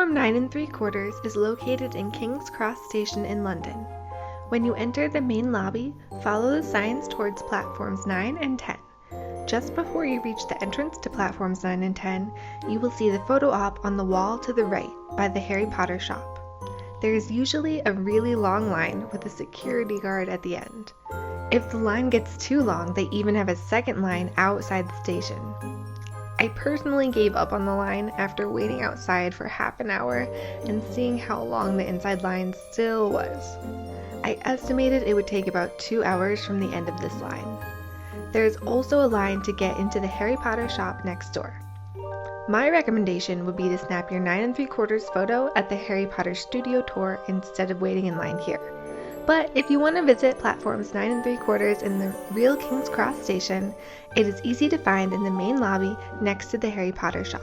Platform 9 3/4 is located in King's Cross Station in London. When you enter the main lobby, follow the signs towards platforms 9 and 10. Just before you reach the entrance to platforms 9 and 10, you will see the photo op on the wall to the right by the Harry Potter shop. There is usually a really long line with a security guard at the end. If the line gets too long, they even have a second line outside the station. I personally gave up on the line after waiting outside for half an hour and seeing how long the inside line still was. I estimated it would take about 2 hours from the end of this line. There is also a line to get into the Harry Potter shop next door. My recommendation would be to snap your 9 3/4 photo at the Harry Potter studio tour instead of waiting in line here. But if you want to visit platforms 9 3/4 in the real King's Cross station, it is easy to find in the main lobby next to the Harry Potter shop.